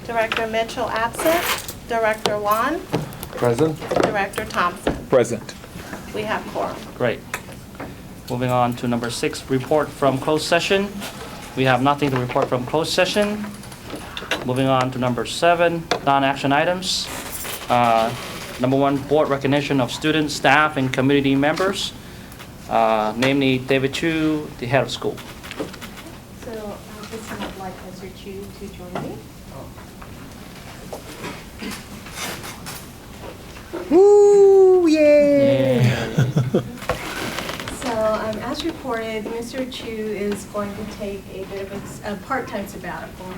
Director Mitchell absent. Director Juan. Present. Director Thompson. Present. We have quorum. Great. Moving on to number 6, report from closed session. We have nothing to report from closed session. Moving on to number 7, non-action items. Number 1, board recognition of students, staff, and community members, namely David Chu, the head of school. So this time I'd like Mr. Chu to join me. Woo! Yay! So as reported, Mr. Chu is going to take a bit of a part-time sabbatical.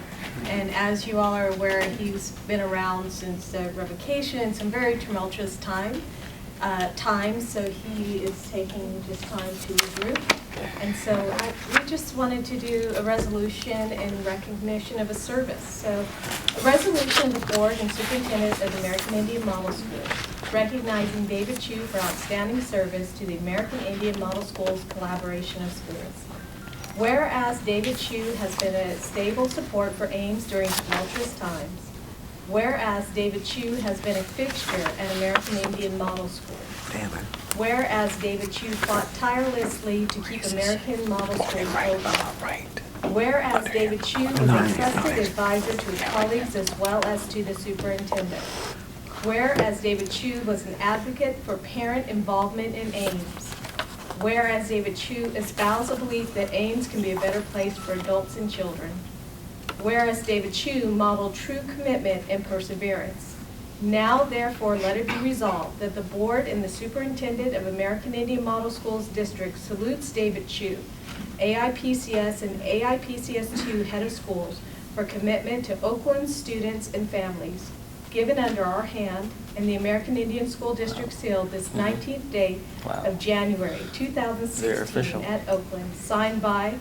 And as you all are aware, he's been around since the revocation, some very tumultuous times. So he is taking this time to regroup. And so we just wanted to do a resolution in recognition of a service. So a resolution of the board and superintendent of the American Indian Model School recognizing David Chu for outstanding service to the American Indian Model School's collaboration of schools. Whereas David Chu has been a stable support for Ames during tumultuous times. Whereas David Chu has been a fixture at American Indian Model School. Whereas David Chu fought tirelessly to keep American Model Schools open. Whereas David Chu was a trusted advisor to his colleagues as well as to the superintendent. Whereas David Chu was an advocate for parent involvement in Ames. Whereas David Chu espoused a belief that Ames can be a better place for adults and children. Whereas David Chu modeled true commitment and perseverance. Now, therefore, let it be resolved that the board and the superintendent of American Indian Model Schools District salutes David Chu, AIPCS and AIPCS2 head of schools, for commitment to Oakland's students and families, given under our hand and the American Indian School District seal this 19th day of January 2016 at Oakland, signed by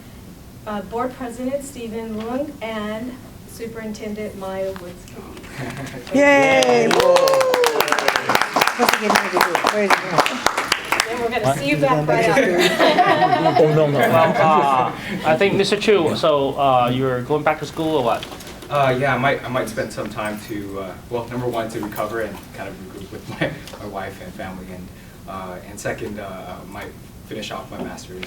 Board President Stephen Leung and Superintendent Maya Woods. Yay! What's he getting ready to do? Where is he going? And we're going to see you back right after. Oh, no, no. Well, I think Mr. Chu, so you're going back to school or what? Yeah, I might spend some time to, well, number one, to recover and kind of regroup with my wife and family, and second, might finish off my master's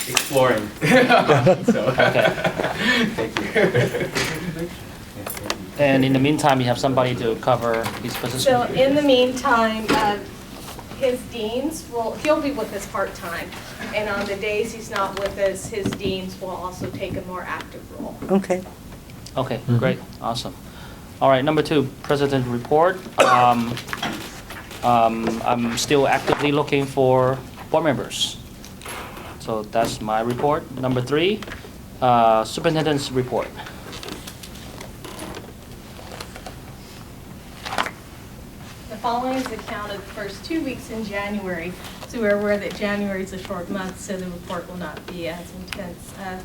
in exploring. So, thank you. And in the meantime, you have somebody to cover his position? So in the meantime, his deans he'll be with us part-time. And on the days he's not with us, his deans will also take a more active role. Okay. Okay, great, awesome. All right, number 2, president report. I'm still actively looking for board members. So that's my report. Number 3, superintendent's report. The following is a count of the first 2 weeks in January. So we're aware that January is a short month, so the report will not be as intense. I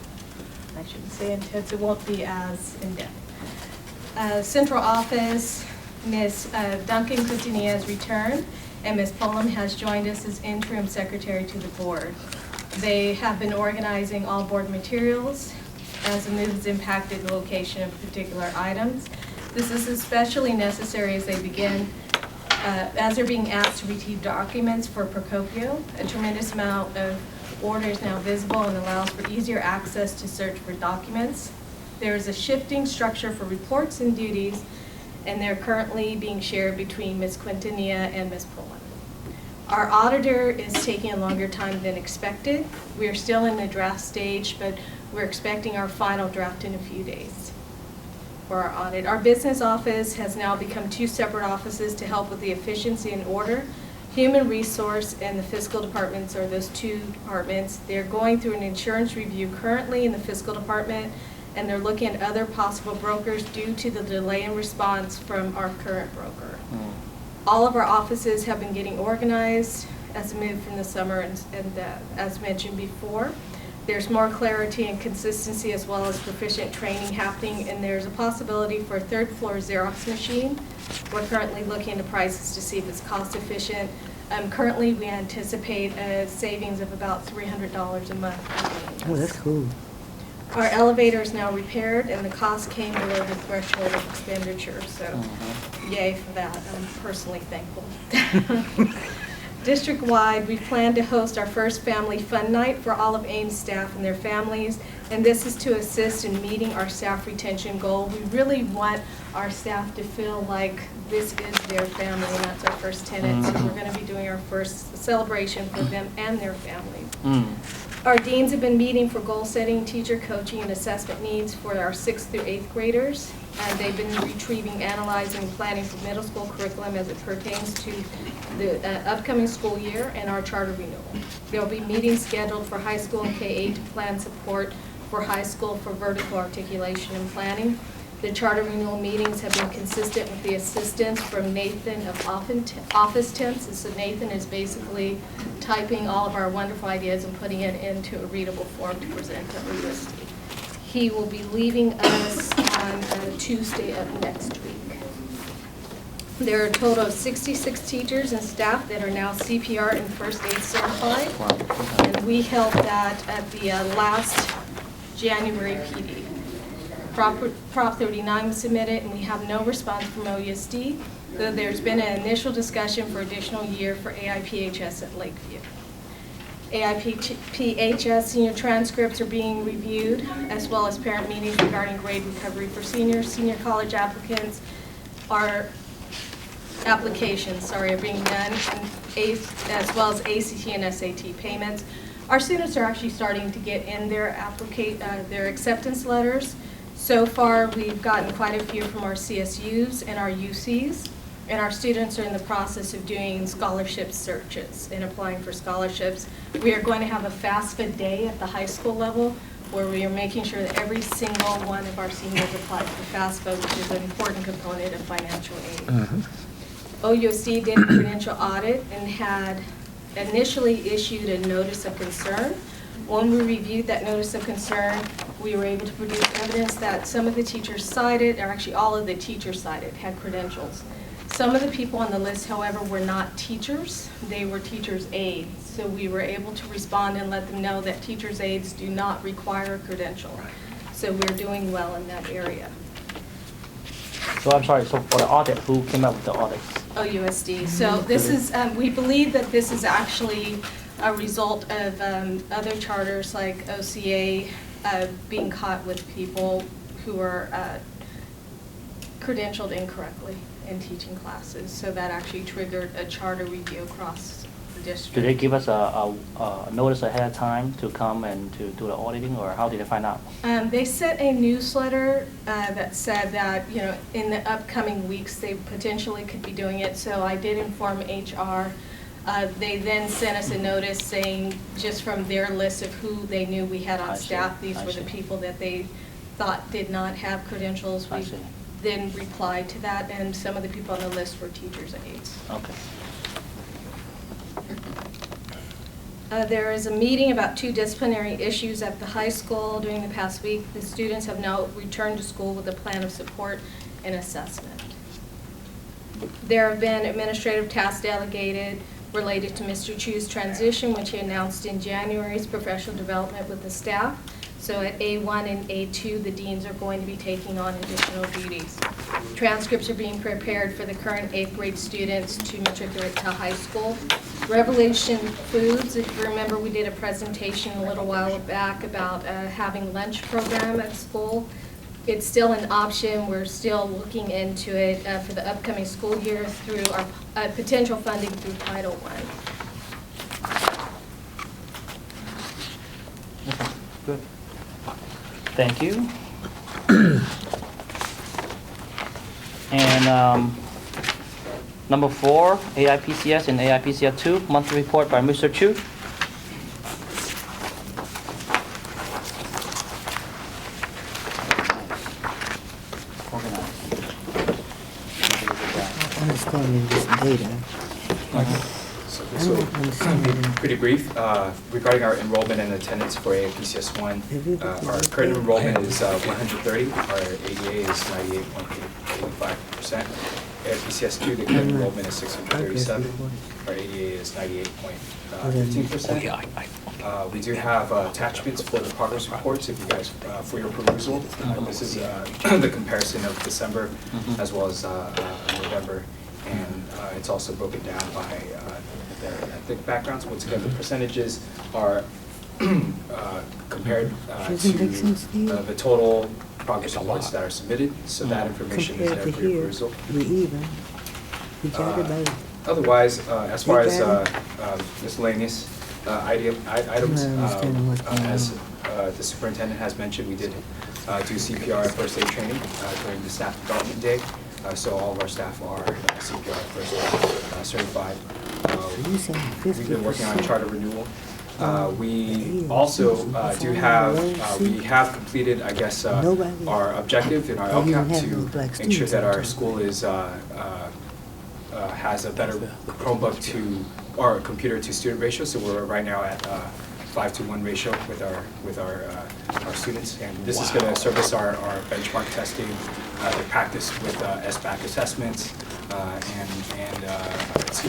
shouldn't say intense, it won't be as in-depth. Central office, Ms. Duncan Quintanilla has returned, and Ms. Pullum has joined us as interim secretary to the board. They have been organizing all board materials as the move has impacted the location of particular items. This is especially necessary as they begin, as they're being asked to retrieve documents for Procopio. A tremendous amount of order is now visible and allows for easier access to search for documents. There is a shifting structure for reports and duties, and they're currently being shared between Ms. Quintanilla and Ms. Pullum. Our auditor is taking a longer time than expected. We are still in the draft stage, but we're expecting our final draft in a few days for our audit. Our business office has now become 2 separate offices to help with the efficiency and order. Human resource and the fiscal departments are those 2 departments. They're going through an insurance review currently in the fiscal department, and they're looking at other possible brokers due to the delay in response from our current broker. All of our offices have been getting organized as a move from the summer, and as mentioned before, there's more clarity and consistency as well as proficient training happening, and there's a possibility for a 3rd floor Xerox machine. We're currently looking into prices to see if it's cost efficient. Currently, we anticipate a savings of about $300 a month. Oh, that's cool. Our elevator is now repaired, and the cost came below the threshold of expenditure, so yay for that. I'm personally thankful. District-wide, we plan to host our first Family Fun Night for all of Ames staff and their families, and this is to assist in meeting our staff retention goal. We really want our staff to feel like this is their family, and that's our first tenet. So we're going to be doing our first celebration for them and their families. Our deans have been meeting for goal setting, teacher coaching, and assessment needs for our 6th through 8th graders. And they've been retrieving, analyzing, and planning for middle school curriculum as it pertains to the upcoming school year and our charter renewal. There will be meetings scheduled for high school and K-8 to plan support for high school for vertical articulation and planning. The charter renewal meetings have been consistent with the assistance from Nathan of Office Temps. So Nathan is basically typing all of our wonderful ideas and putting it into a readable form to present to OUSD. He will be leaving us on Tuesday of next week. There are a total of 66 teachers and staff that are now CPR and first aid certified. And we held that at the last January PD. Prop 39 was submitted, and we have no response from OUSD, though there's been an initial discussion for additional year for AIPHS at Lakeview. AIPHS senior transcripts are being reviewed, as well as parent meetings regarding grade recovery for seniors. Senior college applications are being done, and as well as ACT and SAT payments. Our students are actually starting to get in their acceptance letters. So far, we've gotten quite a few from our CSUs and our UCs, and our students are in the process of doing scholarship searches and applying for scholarships. We are going to have a FAFSA day at the high school level where we are making sure that every single one of our seniors applies for FAFSA, which is an important component of financial aid. OUSD did a credential audit and had initially issued a notice of concern. When we reviewed that notice of concern, we were able to produce evidence that some of the teachers cited, or actually all of the teachers cited, had credentials. Some of the people on the list, however, were not teachers. They were teachers' aides. So we were able to respond and let them know that teachers' aides do not require a credential. So we're doing well in that area. So I'm sorry, so for the audit, who came up with the audit? OUSD. So this is, we believe that this is actually a result of other charters like OCA being caught with people who are credentialed incorrectly in teaching classes. So that actually triggered a charter review across the district. Did they give us a notice ahead of time to come and to do the auditing, or how did they find out? They sent a newsletter that said that, you know, in the upcoming weeks they potentially could be doing it. So I did inform HR. They then sent us a notice saying, just from their list of who they knew we had on staff, these were the people that they thought did not have credentials. We then replied to that, and some of the people on the list were teachers' aides. Okay. There is a meeting about 2 disciplinary issues at the high school during the past week. The students have now returned to school with a plan of support and assessment. There have been administrative tasks delegated related to Mr. Chu's transition, which he announced in January's professional development with the staff. So at A1 and A2, the deans are going to be taking on additional duties. Transcripts are being prepared for the current 8th grade students to matriculate to high school. Revelation Foods, if you remember, we did a presentation a little while back about having lunch program at school. It's still an option. We're still looking into it for the upcoming school year through our potential funding through Title I. Okay, good. Thank you. And number 4, AIPCS and AIPCS 2, monthly report by Mr. Chu. Understanding this data. I don't understand it. Pretty brief, regarding our enrollment and attendance for AIPCS 1, our current enrollment is 130, our ADA is 98.85%. AIPCS 2, the current enrollment is 637, our ADA is 98.15%. We do have attachments for the progress reports if you guys, for your perusal. This is the comparison of December as well as November. And it's also broken down by their ethnic backgrounds. Once again, the percentages are compared to the total progress reports that are submitted. So that information is Compared there to for your here, perusal. we even. We got it, baby. Otherwise, as far as Okay. miscellaneous items, I understand what's going as on. the superintendent has mentioned, we did do CPR and first aid training during the staff development day. So all of our staff are CPR and first aid certified. You saying We've been working on 50%? charter renewal. We Yeah, also do have, see? we have completed, I guess, Nobody- our objective in our They didn't LCAP have to those black make sure students that in our town. school is, has a better Chromebook to, or computer to student ratio. So we're right now at 5-to-1 ratio with our students. And this is going to service our benchmark testing, the practice with SBAC assessments. And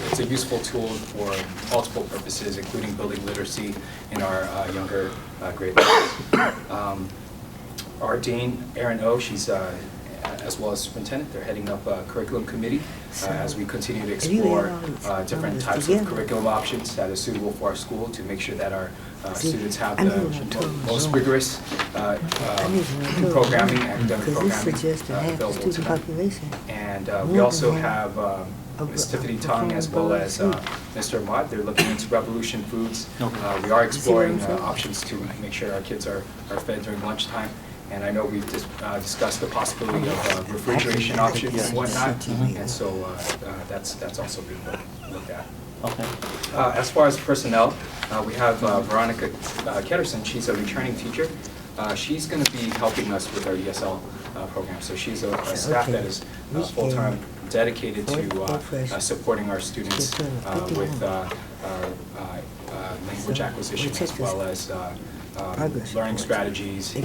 it's a useful tool for multiple purposes, including building literacy in our younger grade levels. Our dean, Erin O, she's as well as superintendent, they're heading up a curriculum committee as we continue to you explore add all different this types of together. curriculum options that is suitable for our school to make sure that our See, students have I the need one too. most rigorous I need one too. programming, academic Because this programming suggests that half the available to student them. population. And More we also than have Ms. Tiffany Tong as well as Mr. Ahmad. They're looking into Revolution Foods. Okay. We are exploring I'm saying? options to make sure our kids are fed during lunchtime. And I know we've discussed the possibility of refrigeration options and whatnot. And so that's also being looked at. Okay. As far as personnel, we have Veronica Ketterson. She's a returning teacher. She's going to be helping us with our ESL program. So she's a staff that is full-time dedicated to supporting our students with language acquisition as well as learning strategies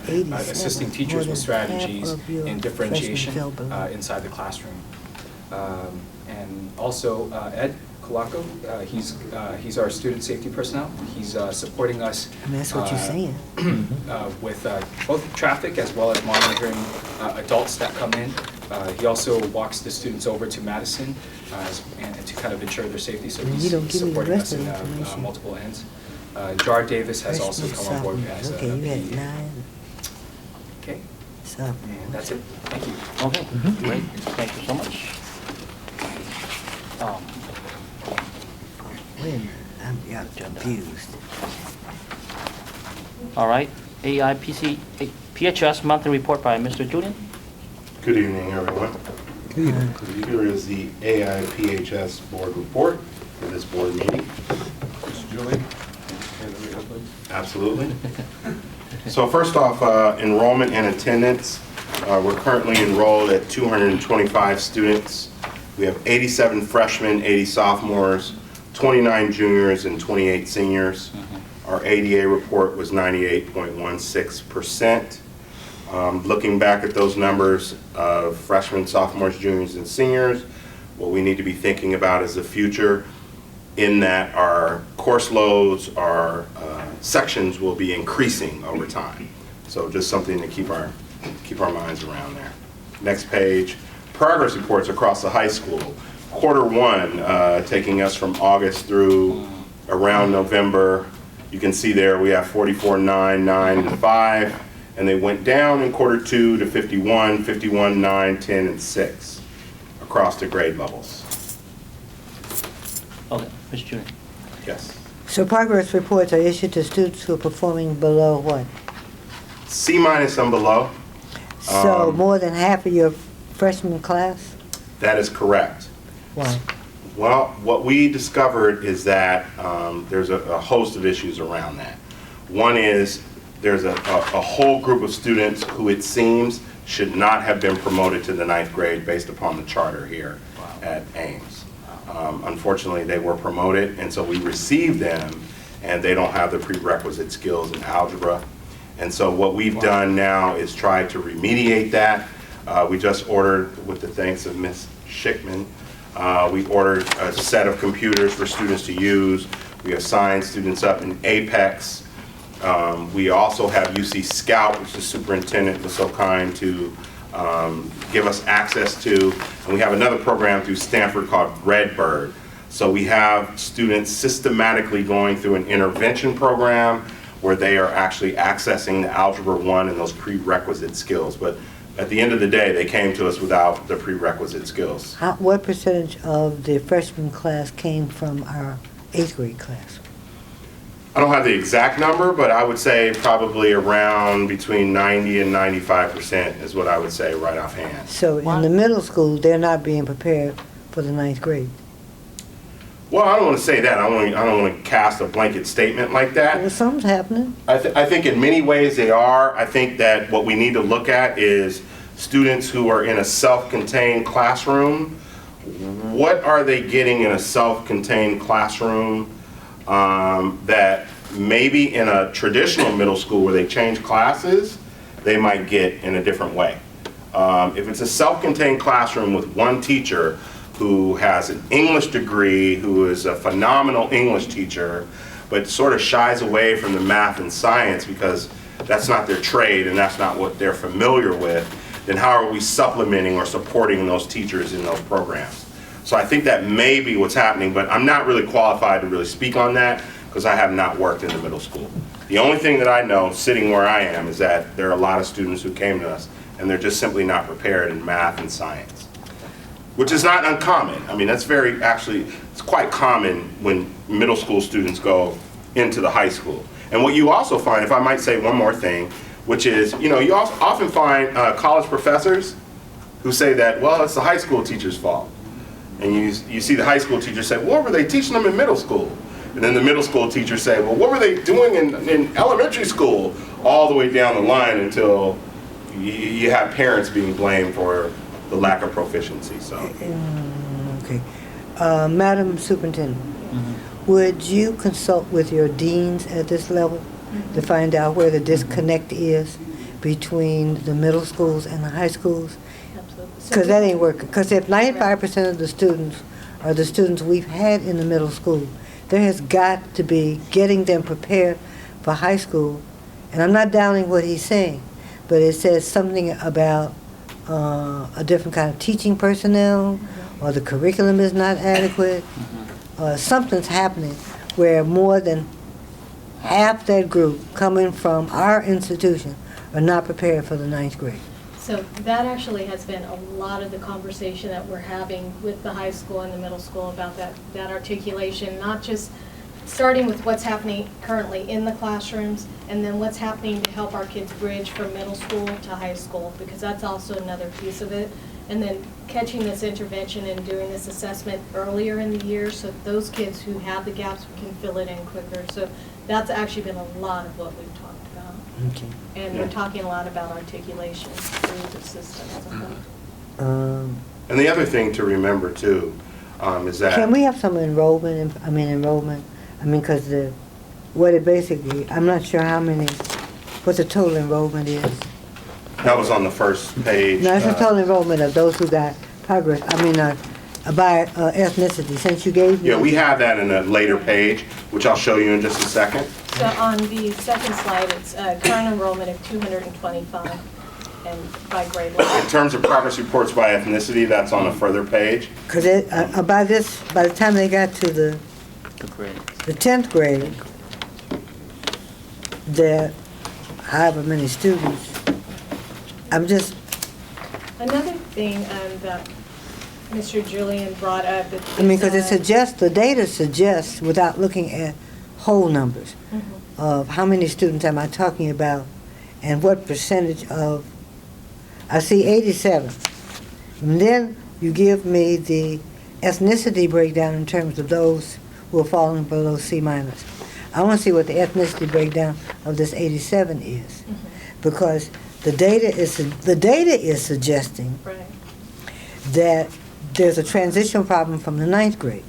and assisting teachers with strategies and differentiation inside the classroom. And also Ed Colaco, he's our student safety personnel. He's supporting us. I mean, that's what you're saying. With both traffic as well as monitoring adults that come in. He also walks the students over to Madison and to kind of ensure their safety. So You he's don't give me the supporting rest us of in the information. multiple ends. Jar Davis has also Freshman, come on board sophomore. as a Okay, you had PE. 9 Okay, sophomore. and that's it. Thank you. Okay, great. Thank you so much. Wait a minute, I'm confused. All right, PHS monthly report by Mr. Julian. Good evening, everyone. Here is the AIPHS board report for this board meeting. Mr. Julie? Absolutely. So first off, enrollment and attendance. We're currently enrolled at 225 students. We have 87 freshmen, 80 sophomores, 29 juniors, and 28 seniors. Our ADA report was 98.16%. Looking back at those numbers of freshmen, sophomores, juniors, and seniors, what we need to be thinking about is the future, in that our course loads, our sections will be increasing over time. So just something to keep our minds around there. Next page, progress reports across the high school. Quarter one, taking us from August through around November. You can see there we have 44, 9, 9, and 5. And they went down in quarter two to 51, 51, 9, 10, and 6 across the grade levels. Okay, Mr. Julian. Yes. So progress reports are issued to students who are performing below what? C minus and below. So more than half of your freshman class? That is correct. Why? Well, what we discovered is that there's a host of issues around that. One is there's a whole group of students who it seems should not have been promoted to the 9th grade based upon the charter here at Ames. Unfortunately, they were promoted, and so we received them, and they don't have the prerequisite skills in algebra. And so what we've done now is try to remediate that. We just ordered, with the thanks of Ms. Schickman, we ordered a set of computers for students to use. We have signed students up in Apex. We also have UC Scout, which the superintendent was so kind to give us access to. And we have another program through Stanford called Redbird. So we have students systematically going through an intervention program where they are actually accessing the Algebra 1 and those prerequisite skills. But at the end of the day, they came to us without the prerequisite skills. What percentage of the freshman class came from our 8th grade class? I don't have the exact number, but I would say probably around between 90 and 95% is what I would say right offhand. So in the middle school, they're not being prepared for the 9th grade. Well, I don't want to say that. I don't want to cast a blanket statement like that. Well, something's happening. I think in many ways they are. I think that what we need to look at is students who are in a self-contained classroom. What are they getting in a self-contained classroom that maybe in a traditional middle school where they change classes, they might get in a different way. If it's a self-contained classroom with one teacher who has an English degree, who is a phenomenal English teacher, but sort of shies away from the math and science because that's not their trade and that's not what they're familiar with, then how are we supplementing or supporting those teachers in those programs? So I think that may be what's happening, but I'm not really qualified to really speak on that because I have not worked in the middle school. The only thing that I know, sitting where I am, is that there are a lot of students who came to us and they're just simply not prepared in math and science, which is not uncommon. I mean, that's it's quite common when middle school students go into the high school. And what you also find, if I might say one more thing, which is, you also often find college professors who say that, well, it's the high school teacher's fault. And you see the high school teacher say, well, what were they teaching them in middle school? And then the middle school teachers say, well, what were they doing in elementary school? All the way down the line until you have parents being blamed for the lack of proficiency. So, Okay. Madam Superintendent, would you consult with your deans at this level to find out where the disconnect is between the middle schools and the high schools? Because that ain't working. Because if 95% of the students are the students we've had in the middle school, there has got to be getting them prepared for high school. And I'm not downing what he's saying, but it says something about a different kind of teaching personnel, or the curriculum is not adequate, or something's happening where more than half that group coming from our institution are not prepared for the 9th grade. So that actually has been a lot of the conversation that we're having with the high school and the middle school about that articulation, not just starting with what's happening currently in the classrooms and then what's happening to help our kids bridge from middle school to high school, because that's also another piece of it. And then catching this intervention and doing this assessment earlier in the year so those kids who have the gaps, we can fill it in quicker. So that's actually been a lot of what we've talked about. Okay. And we're talking a lot about articulation through the system as a whole. and the other thing to remember too is that Can we have some enrollment? I mean, because what it basically, I'm not sure what the total enrollment is. that was on the first page. No, it's the total enrollment of those who got progress, by ethnicity, since you gave me. Yeah, we have that in a later page, which I'll show you in just a second. So on the second slide, it's current enrollment of 225 and by grade level. In terms of progress reports by ethnicity, that's on a further page. Because by the time they got to the 10th grade, there, however many students, Another thing that Mr. Julian brought up. because the data suggests, without looking at whole numbers, of how many students am I talking about, and what percentage of, I see 87. And then you give me the ethnicity breakdown in terms of those who are falling below C-. I want to see what the ethnicity breakdown of this 87 is, because the data is suggesting Right. that there's a transition problem from the 9th grade.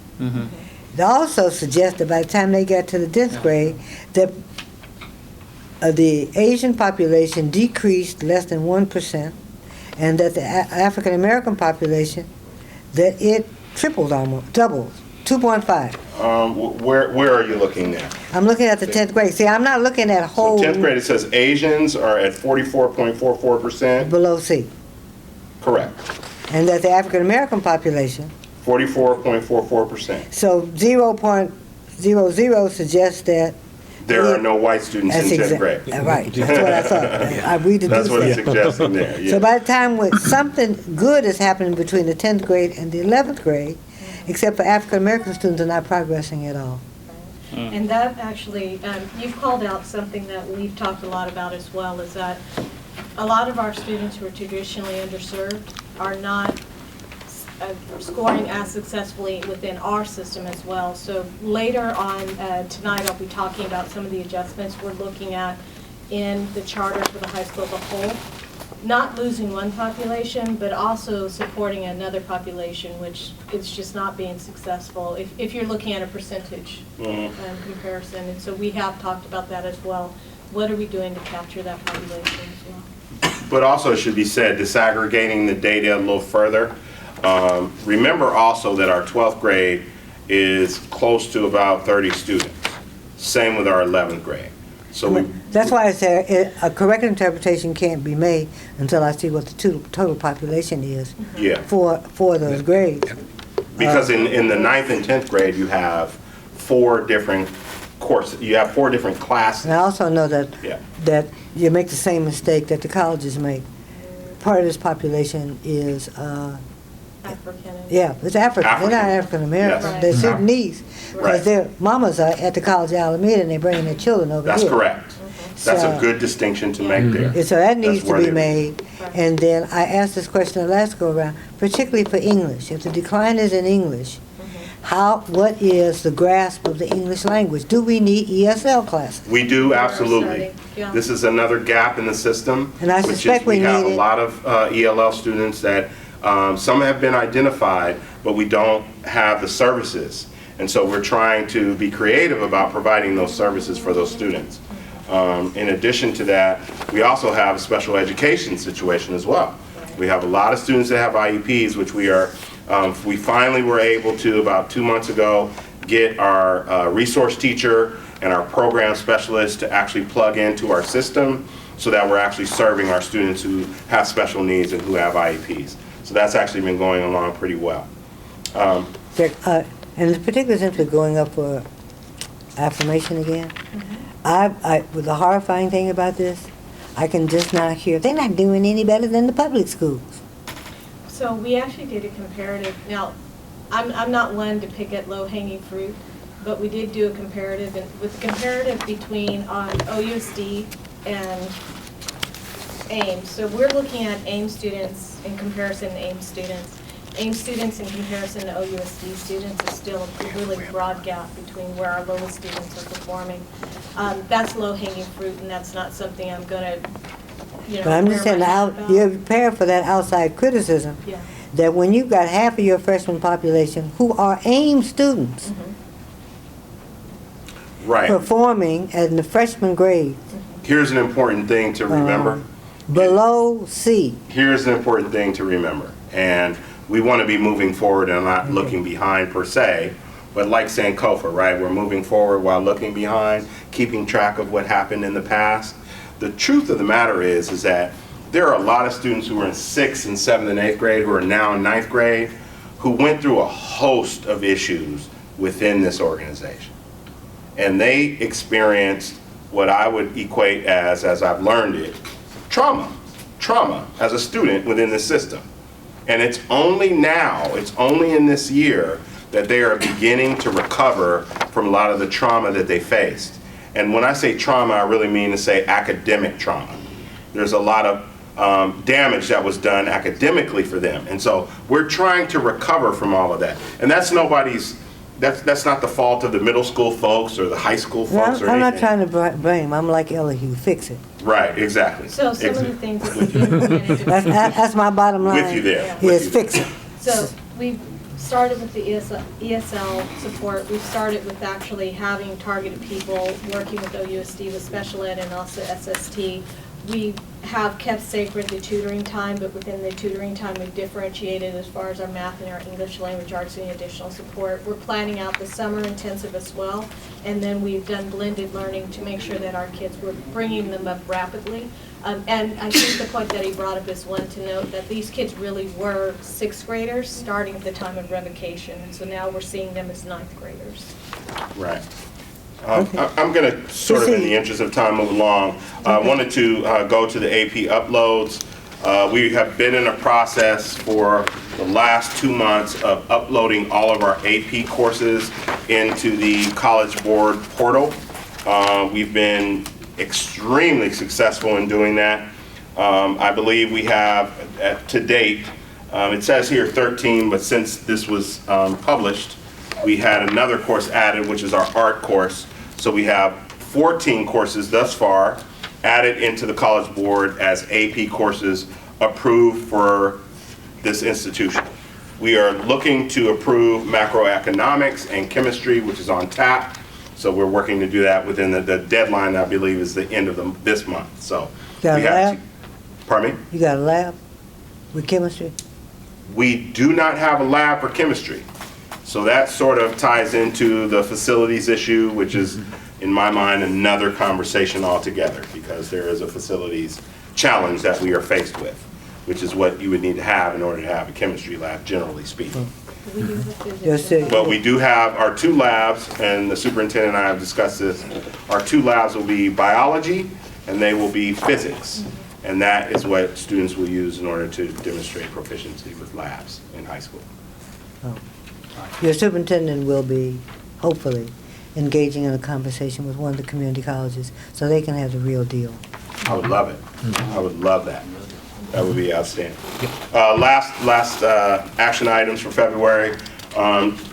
It also suggests that by the time they get to the 10th grade, that the Asian population decreased less than 1%, and that the African American population, that it tripled almost, doubled, 2.5. Where are you looking now? I'm looking at the 10th grade. See, I'm not looking at So whole 10th grade, it says Asians are at 44.44%. below C. Correct. And that the African American population, 44.44%. so 0.00 suggests that. There are no white students in 10th grade. Right, that's what I thought. We That's what it's deduced that. suggesting there, So yeah. by the time when something good is happening between the 10th grade and the 11th grade, except for African American students are not progressing at all. And that actually, you've called out something that we've talked a lot about as well, is that a lot of our students who are traditionally underserved are not scoring as successfully within our system as well. So later on tonight, I'll be talking about some of the adjustments we're looking at in the charter for the high school as a whole. Not losing one population, but also supporting another population, which is just not being successful, if you're looking at a percentage comparison. And so we have talked about that as well. What are we doing to capture that population as well? But also, it should be said, disaggregating the data a little further. Remember also that our 12th grade is close to about 30 students. Same with our 11th grade. So That's why I say a correct interpretation can't be made until I see what the total population is yeah, for those grades. because in the 9th and 10th grade, you have 4 different courses. You have 4 different classes. And I also know Yeah. that you make the same mistake that the colleges make. Part of this population is, African. it's African. They're not African American. Yes. They're Sudanese. Right. Because their mamas are at the College of Alameda and they're bringing their children over That's here. correct. That's a So- good distinction to make there. And so that needs That's to where be they- made. And then I asked this question the last go around, particularly for English. If the decline is in English, what is the grasp of the English language? Do we need ESL classes? We do, absolutely. study, yeah. This is another gap in the system. And I which is suspect we have a need it. lot of ELL students that, some have been identified, but we don't have the services. And so we're trying to be creative about providing those services for those students. In addition to that, we also have a special education situation as well. We have a lot of students that have IEPs, which we finally were able to, about 2 months ago, get our resource teacher and our program specialist to actually plug into our system so that we're actually serving our students who have special needs and who have IEPs. So that's actually been going along pretty well. And the particular simply going up for affirmation again. With the horrifying thing about this, I can just not hear, they're not doing any better than the public schools. So we actually did a comparative. Now, I'm not one to pick at low-hanging fruit, but we did do a comparative, and with comparative between OUSD and AIMS. So we're looking at AIMS students in comparison to AIMS students. AIMS students in comparison to OUSD students is still a really broad gap between where our lowest students are performing. That's low-hanging fruit, and that's not something I'm going to, But I'm just saying, you're prepared for that outside criticism, that when you've got half of your freshman population who are AIM students Right. performing in the freshman grade Here's an important thing to remember. below C. Here's an important thing to remember. And we want to be moving forward and not looking behind per se, but like Sankofa, right? We're moving forward while looking behind, keeping track of what happened in the past. The truth of the matter is that there are a lot of students who were in 6th and 7th and 8th grade who are now in 9th grade who went through a host of issues within this organization. And they experienced what I would equate as I've learned it, trauma as a student within the system. And it's only now, it's only in this year that they are beginning to recover from a lot of the trauma that they faced. And when I say trauma, I really mean to say academic trauma. There's a lot of damage that was done academically for them. And so we're trying to recover from all of that. And that's that's not the fault of the middle school folks or the high school folks or I'm anything. not trying to blame. I'm like Elihu, fix it. Right, exactly. So some of the things that we've implemented. That's my bottom line. With you there. Yeah. with Is you fix there. it. So we've started with the ESL support. We've started with actually having targeted people working with OUSD with special ed and also SST. We have kept sacred the tutoring time, but within the tutoring time, we've differentiated as far as our math and our English language arts and additional support. We're planning out the summer intensive as well, and then we've done blended learning to make sure that our kids, we're bringing them up rapidly. And I think the point that he brought up is one to note that these kids really were sixth graders starting at the time of revocation, and so now we're seeing them as ninth graders. Right. I'm going to, sort of in the interest of time, move along. I wanted to go to the AP uploads. We have been in a process for the last 2 months of uploading all of our AP courses into the College Board portal. We've been extremely successful in doing that. I believe we have, to date, it says here 13, but since this was published, we had another course added, which is our art course. So we have 14 courses thus far added into the College Board as AP courses approved for this institution. We are looking to approve macroeconomics and chemistry, which is on tap. So we're working to do that within the deadline, I believe, is the end of this month. So Got we a have lab? pardon me? You got a lab with chemistry? We do not have a lab for chemistry. So that sort of ties into the facilities issue, which is, in my mind, another conversation altogether, because there is a facilities challenge that we are faced with, which is what you would need to have in order to have a chemistry lab, generally speaking. We do have physics. Yes, sir. But we do have our 2 labs, and the superintendent and I have discussed this. Our 2 labs will be biology, and they will be physics. And that is what students will use in order to demonstrate proficiency with labs in high school. Your superintendent will be, hopefully, engaging in a conversation with one of the community colleges so they can have the real deal. I would love it. I would love that. That would be outstanding. Last action items for February.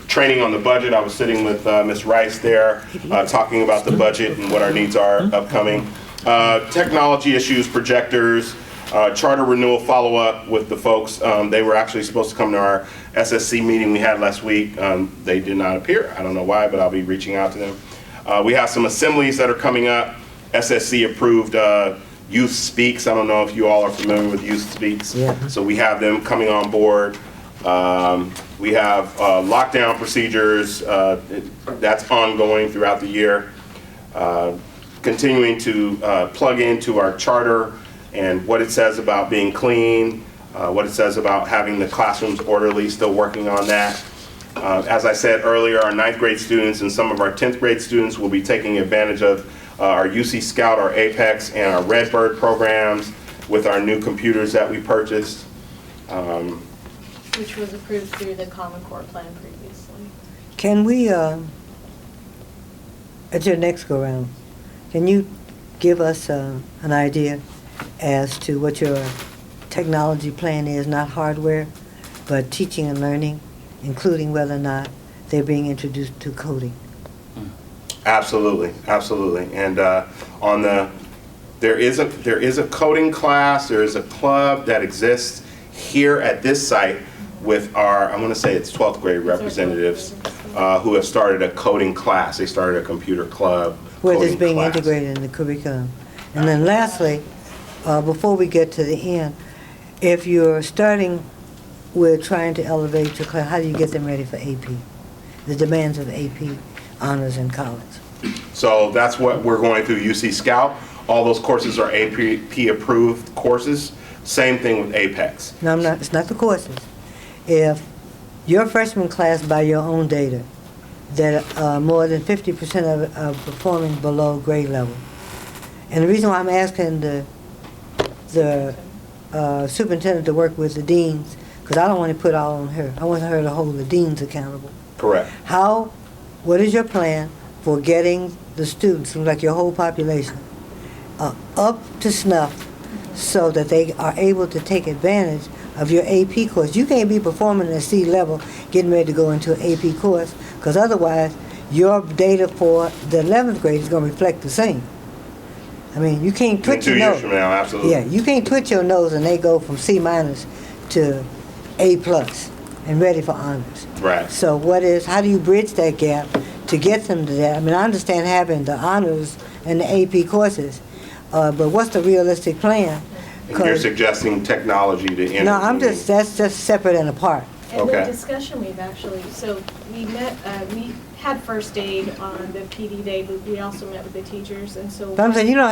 Training on the budget. I was sitting with Ms. Rice there, talking about the budget and what our needs are upcoming. Technology issues, projectors, charter renewal follow-up with the folks. They were actually supposed to come to our SSC meeting we had last week. They did not appear. I don't know why, but I'll be reaching out to them. We have some assemblies that are coming up. SSC approved Youth Speaks. I don't know if you all are familiar with Youth Speaks. Yeah. So we have them coming on board. We have lockdown procedures. That's ongoing throughout the year. Continuing to plug into our charter and what it says about being clean, what it says about having the classrooms orderly, still working on that. As I said earlier, our 9th grade students and some of our 10th grade students will be taking advantage of our UC Scout, our Apex, and our Redbird programs with our new computers that we purchased. Which was approved through the Common Core plan previously. Can we, at your next go-round, can you give us an idea as to what your technology plan is, not hardware, but teaching and learning, including whether or not they're being introduced to coding? Absolutely, absolutely. And there is a coding class, there is a club that exists here at this site with our, I'm going to say it's 12th grade representatives who have started a coding class. They started a computer club. Where it's coding being class. integrated in the curriculum. And then lastly, before we get to the end, if you're starting with trying to elevate your class, how do you get them ready for AP? The demands of AP honors in college. So that's what we're going through UC Scout. All those courses are AP approved courses. Same thing with Apex. No, it's not the courses. If your freshman class, by your own data, that more than 50% of it are performing below grade level. And the reason why I'm asking the superintendent to work with the deans, because I don't want to put all on her. I want her to hold the deans accountable. Correct. What is your plan for getting the students, like your whole population, up to snuff so that they are able to take advantage of your AP course? You can't be performing at C level, getting ready to go into an AP course, because otherwise your data for the 11th grade is going to reflect the same. I mean, you can't twitch your 2 years nose. from now, absolutely. Yeah, you can't twitch your nose and they go from C minus to A plus and ready for honors. Right. So how do you bridge that gap to get them to that? I mean, I understand having the honors and the AP courses, but what's the realistic plan And you're suggesting technology to intervene? No, that's just separate and apart. And the Okay. discussion we've actually, so we met, we had first aid on the PD day, but we also met with the teachers, and so. But I'm saying, you don't